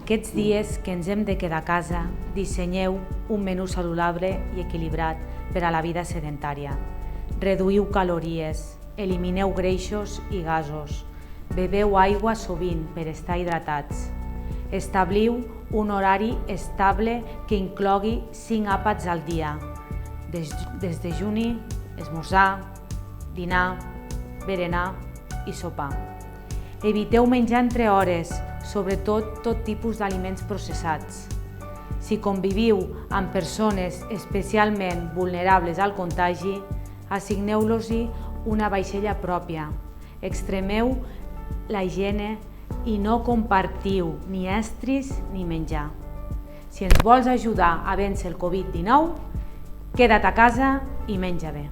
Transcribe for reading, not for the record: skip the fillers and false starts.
Aquests dies que ens hem de quedar a casa, dissenyeu un menú saludable i equilibrat per a la vida sedentària. Reduïu calories, elimineu greixos i gasos, beveu aigua sovint per estar hidratats. Establiu un horari estable que inclogui 5 àpats al dia, desdejuni, esmorzar, dinar, berenar i sopar. Eviteu menjar entre hores, sobretot tot tipus d'aliments processats. Si conviviu amb persones especialment vulnerables al contagi, assigneu-los-hi una vaixella pròpia, extremeu la higiene i no compartiu ni estris ni menjar. Si ens vols ajudar a vèncer el Covid-19, queda't a casa i menja bé.